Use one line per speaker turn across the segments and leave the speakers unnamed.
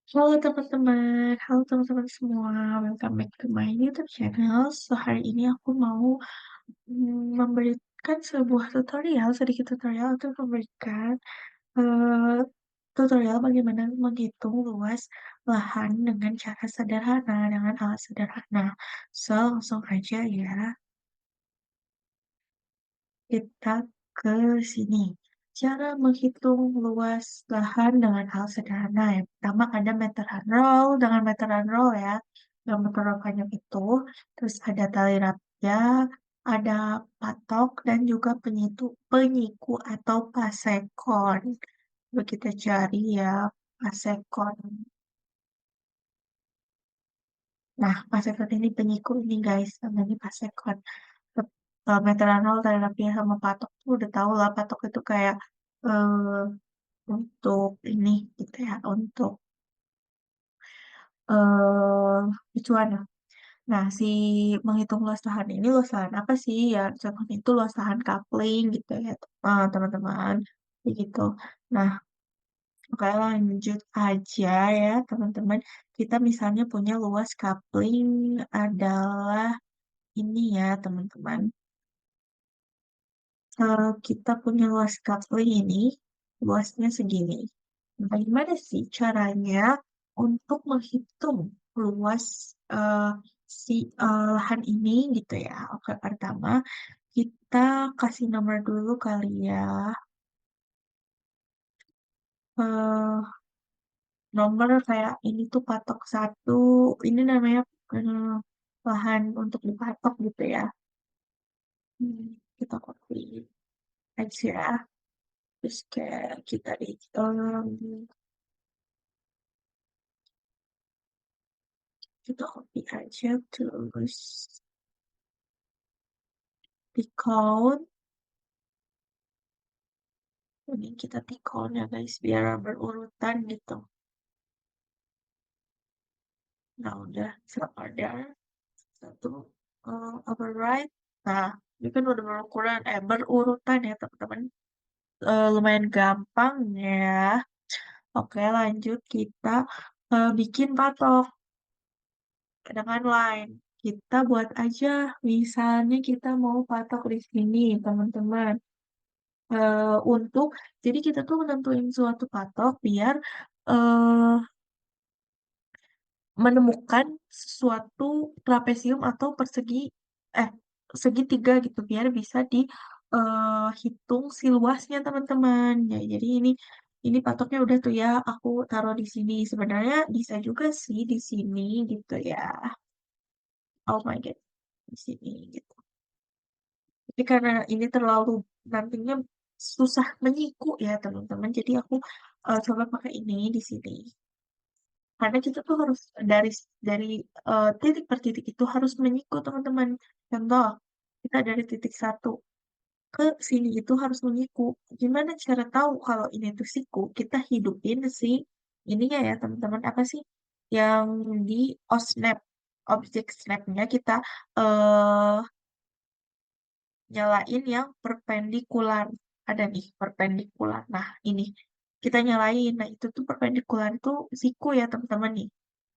Halo teman-teman semua, welcome back to my YouTube channel. So hari ini aku mau memberikan sebuah tutorial, sedikit tutorial untuk memberikan eh, tutorial bagaimana menghitung luas lahan dengan cara sederhana, dengan alat sederhana. So langsung aja ya. Kita ke sini. Cara menghitung luas lahan dengan hal sederhana. Yang pertama ada meteran roll dengan meteran roll ya. Yang meteran panjang itu. Terus ada tali rapia, ada patok, dan juga penyiku atau pasekon. Coba kita cari ya, pasekon. Nah, pasekon ini penyiku ini guys, namanya pasekon. Meteran roll, tali rapia, sama patok tuh udah tau lah, patok itu kayak eh, untuk ini gitu ya, untuk eh acuan ya. Nah, si menghitung luas lahan ini luas lahan apa sih? Ya, contohnya itu luas lahan coupling gitu ya, teman-teman. Begitu. Nah, oke lanjut aja ya, teman-teman. Kita misalnya punya luas coupling adalah ini ya, teman-teman. Kita punya luas coupling ini, luasnya segini. Nah, gimana sih caranya untuk menghitung luas eh, si lahan ini gitu ya? Oke, pertama kita kasih nomor dulu kali ya. eh Nomor kayak ini tuh patok satu, ini namanya eh, lahan untuk dipatok gitu ya. Kita copy aja. Terus kayak kita copy aja terus di count. Ini kita tikon ya guys, biar berurutan gitu. Nah, udah order. Satu, override. Nah, ini kan udah berurutan ya teman-teman. Lumayan gampang ya. Oke, lanjut kita bikin patok dengan line. Kita buat aja, misalnya kita mau patok di sini, teman-teman. Untuk, jadi kita tuh menentuin suatu patok biar eh menemukan suatu trapesium atau eh segitiga gitu biar bisa dihitung si luasnya teman-teman. Ya, jadi ini patoknya udah tuh ya aku taruh di sini. Sebenarnya bisa juga sih di sini gitu ya. Oh my god, di sini gitu. Tapi karena ini terlalu nantinya susah menyiku ya teman-teman. Jadi aku coba pakai ini di sini. Karena kita tuh harus dari titik per titik itu harus menyiku teman-teman. Contoh, kita dari titik satu ke sini itu harus menyiku. Gimana cara tahu kalau ini tuh siku? Kita hidupin si ininya ya teman-teman. Apa sih yang di OSNAP, objek snapnya kita eh nyalain yang perpendikular. Ada nih perpendikular. Nah ini kita nyalain. Nah itu tuh perpendikular itu siku ya teman-teman nih.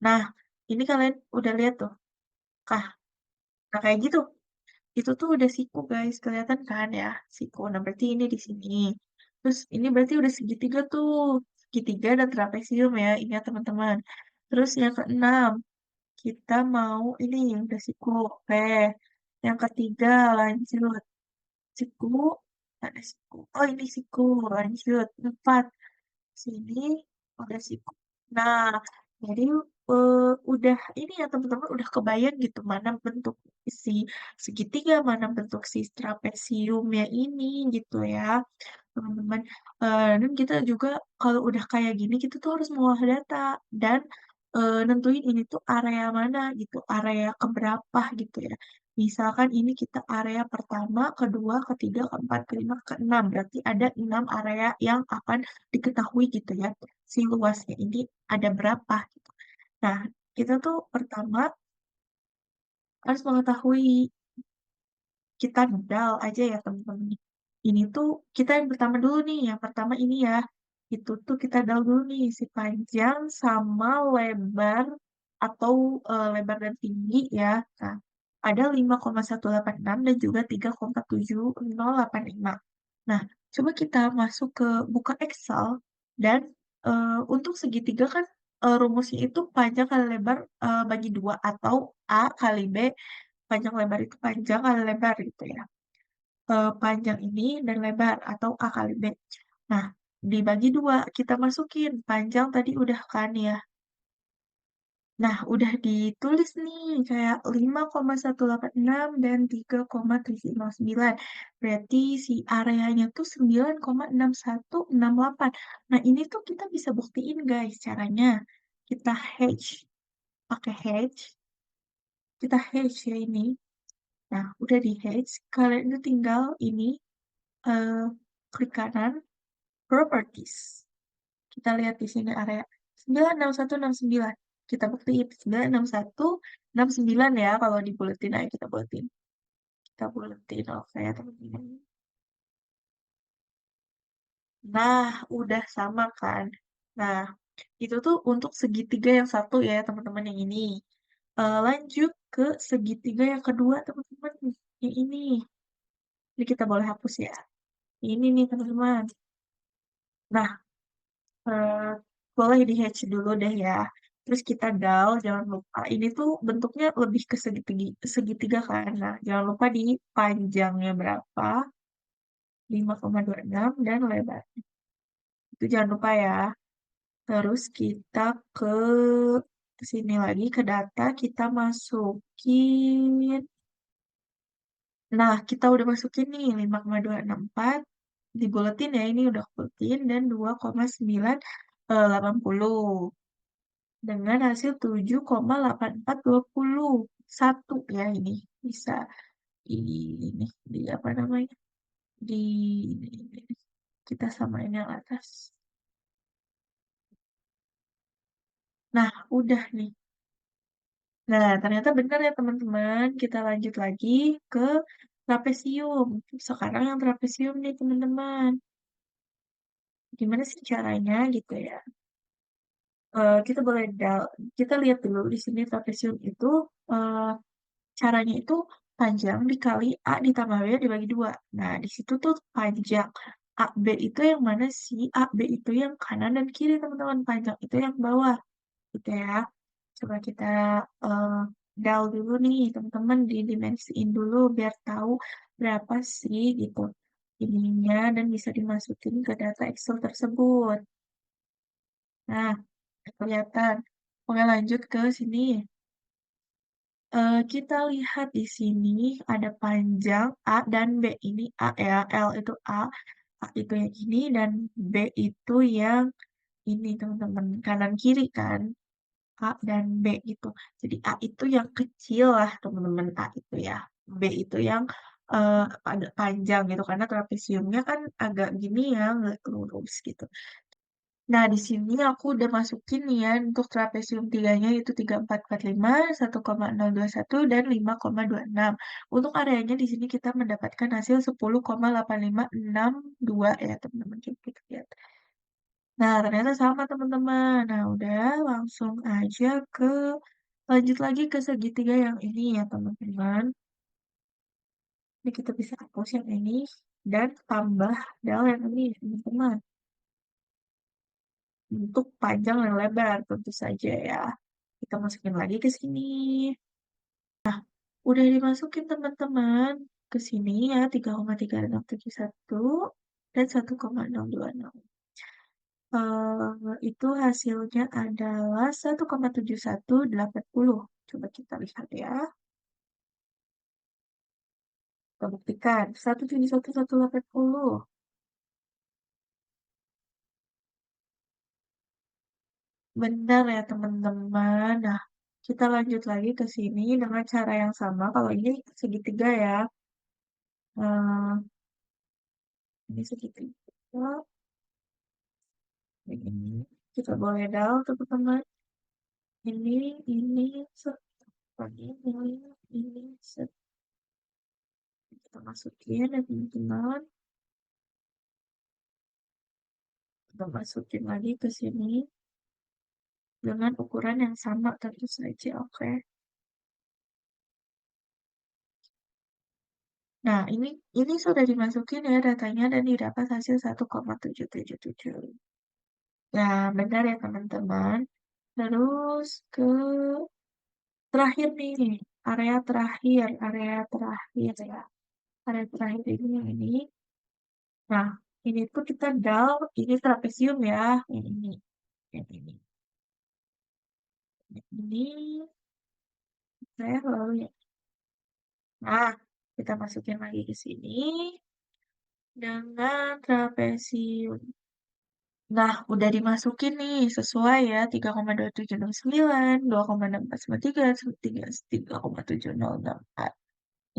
Nah ini kalian udah lihat tuh kah? Nah kayak gitu. Itu tuh udah siku guys. Kelihatan kan ya siku. Nah berarti ini di sini. Terus ini berarti udah segitiga tuh. Segitiga dan trapesium ya. Ini ya teman-teman. Terus yang keenam. Kita mau ini udah siku. Oke. Yang ketiga lanjut. Siku, ada siku. Oh ini siku, lanjut. Empat. Sini, ada siku. Nah, jadi udah ini ya teman-teman, udah kebayang gitu mana bentuk si segitiga, mana bentuk si trapesiumnya ini gitu ya teman-teman. Dan kita juga kalau udah kayak gini kita tuh harus mengolah data dan nentuin ini tuh area mana gitu, area keberapa gitu ya. Misalkan ini kita area pertama, kedua, ketiga, keempat, kelima, keenam. Berarti ada 6 area yang akan diketahui gitu ya. Si luasnya ini ada berapa gitu. Nah, kita tuh pertama harus mengetahui kita modal aja ya teman-teman. Ini tuh kita yang pertama dulu nih, yang pertama ini ya. itu tuh kita dal dulu nih si panjang sama lebar atau lebar dan tinggi ya. Nah, ada 5,186 dan juga 3,7085. Nah, coba kita masuk ke buka Excel dan untuk segitiga kan rumusnya itu panjang kali lebar bagi dua atau A kali B, panjang lebar itu panjang kali lebar gitu ya. Panjang ini dan lebar atau A kali B. Nah, dibagi dua, kita masukin panjang tadi udah kan ya. Nah, udah ditulis nih kayak 5,186 dan 3,709. Berarti si areanya tuh 9,6168. Nah, ini tuh kita bisa buktiin guys caranya. Kita hash, pakai hash, kita hash ya ini. Nah, udah di hash, kalian itu tinggal ini eh, klik kanan, properties. Kita lihat di sini area 96169. Kita buktiin 96169 ya kalau dibuletin ayo kita buletin. Kita buletin oke ya teman-teman. Nah, udah sama kan. Nah, itu tuh untuk segitiga yang satu ya teman-teman yang ini. Lanjut ke segitiga yang kedua teman-teman. Yang ini. Ini kita boleh hapus ya. Ini nih teman-teman. Nah, eh, boleh di hatch dulu deh ya. Terus kita dal, jangan lupa. Ini tuh bentuknya lebih ke segitiga, segitiga kan. Nah, jangan lupa di panjangnya berapa, 5,26 dan lebar. Itu jangan lupa ya. Terus kita ke sini lagi ke data, kita masukin. Nah, kita udah masukin nih 5,264 dibuletin ya, ini udah buletin dan 2,980 dengan hasil 7,8421 ya ini bisa di ini di apa namanya di ini. Kita samain yang atas. Nah, udah nih. Nah, ternyata benar ya teman-teman. Kita lanjut lagi ke trapesium. Sekarang yang trapesium nih teman-teman. Gimana sih caranya gitu ya? Kita boleh kita lihat dulu di sini trapesium itu eh, caranya itu panjang dikali A ditambah B dibagi dua. Nah, di situ tuh panjang AB itu yang mana sih? AB itu yang kanan dan kiri, teman-teman. Panjang itu yang bawah, gitu ya. Coba kita eh dal dulu nih, teman-teman, didimensiin dulu biar tahu berapa sih gitu ininya dan bisa dimasukin ke data Excel tersebut. Nah, kelihatan. Oke, lanjut ke sini. Kita lihat di sini ada panjang A dan B. Ini A ya, L itu A itu yang ini, dan B itu yang ini teman-teman, kanan kiri kan, A dan B gitu. Jadi A itu yang kecil lah teman-teman, A itu ya. B itu yang agak panjang gitu, karena trapesiumnya kan agak gini ya, nggak lurus gitu. Nah, di sini aku udah masukin nih ya untuk trapesium tiganya itu 3445, 1,021 dan 5,26. Untuk areanya di sini kita mendapatkan hasil 10,8562 ya, teman-teman. Kita lihat. Nah, ternyata sama, teman-teman. Nah, udah langsung aja ke lanjut lagi ke segitiga yang ini ya, teman-teman. Ini kita bisa hapus yang ini dan tambah dal yang ini, teman-teman. Untuk panjang dan lebar tentu saja ya. Kita masukin lagi ke sini. Udah dimasukin teman-teman ke sini ya 3,3671 dan 1,626. Itu hasilnya adalah 1,7180. Coba kita lihat ya. Kita buktikan 1,71180. Benar ya teman-teman. Nah, kita lanjut lagi ke sini dengan cara yang sama. Kalau ini segitiga ya. Eh, ini segitiga. Ini kita boleh down teman-teman. Ini, ini, kita masukin ya teman-teman. Kita masukin lagi ke sini dengan ukuran yang sama tentu saja, oke. Nah, ini sudah dimasukin ya datanya dan didapat hasil 1,777. Nah, benar ya teman-teman. Terus ke terakhir nih, area terakhir ya. Area terakhir ini yang ini. Nah, ini tuh kita dal, ini trapesium ya, yang ini, yang ini, saya lalu ya. Nah, kita masukin lagi ke sini dengan trapesium. Nah, udah dimasukin nih, sesuai ya, 3,2769, 2,6493, 3,7064.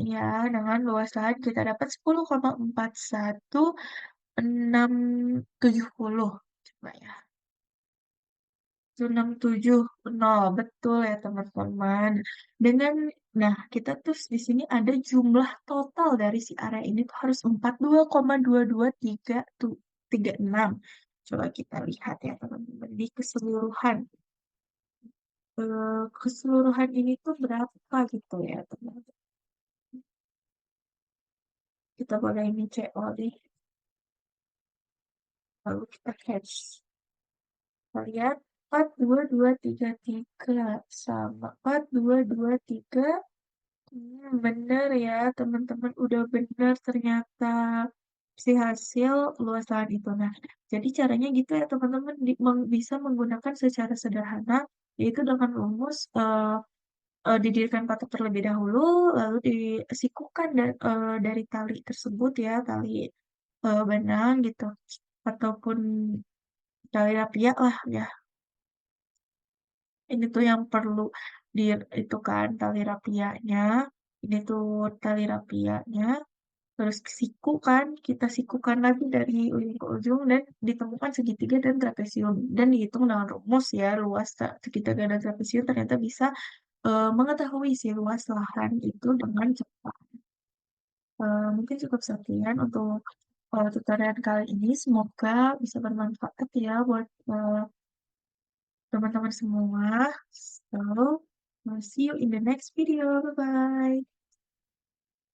Ya, dengan luas lahan kita dapat 10,41670. Coba ya. 1770, betul ya teman-teman. Dengan, nah kita tuh di sini ada jumlah total dari si area ini tuh harus 42,22336. Coba kita lihat ya teman-teman di keseluruhan. Keseluruhan ini tuh berapa gitu ya teman-teman. Kita boleh ini CO deh. Lalu kita catch. Kita lihat 42233 sama 4223. Bener ya, teman-teman udah bener ternyata si hasil luas lahan itu. Nah, jadi caranya gitu ya teman-teman bisa menggunakan secara sederhana, yaitu dengan rumus didirikan patok terlebih dahulu, lalu disikukan dari tali tersebut ya, tali benang gitu, ataupun tali rapia lah ya. Ini tuh yang perlu di itu kan tali rapianya. Ini tuh tali rapianya. Terus siku kan, kita sikukan lagi dari ujung ke ujung dan ditemukan segitiga dan trapesium. Dan dihitung dengan rumus ya, luas segitiga dan trapesium ternyata bisa mengetahui si luas lahan itu dengan cepat. Mungkin cukup sekian untuk tutorial kali ini. Semoga bisa bermanfaat ya buat teman-teman semua. So, see you in the next video. Bye-bye.